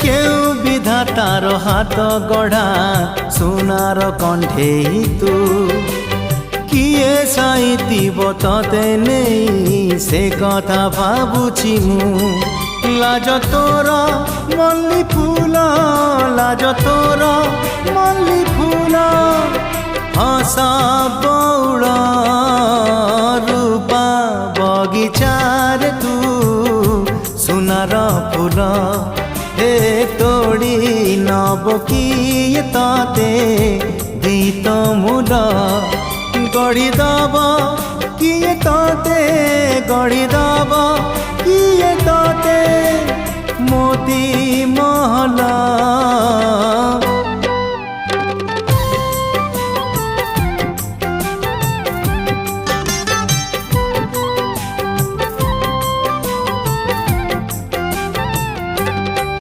কেউ বিধাতার হাত গড়া সোনার কণ্ঠেই তু কিয়ে সাইতিব ততে নেই সে কথা ভাবুছি মু লাজ তোর মল্লি ফুল লাজ তোর মল্লি ফুল হস বৌড় রূপা বগিচার তু সোনার ফুল হে তোড়ি নব কিয়ে ততে গীত মূল গড়ি দব কিয়ে ততে গড়ি দব কিয়ে ততে মোতি মহলা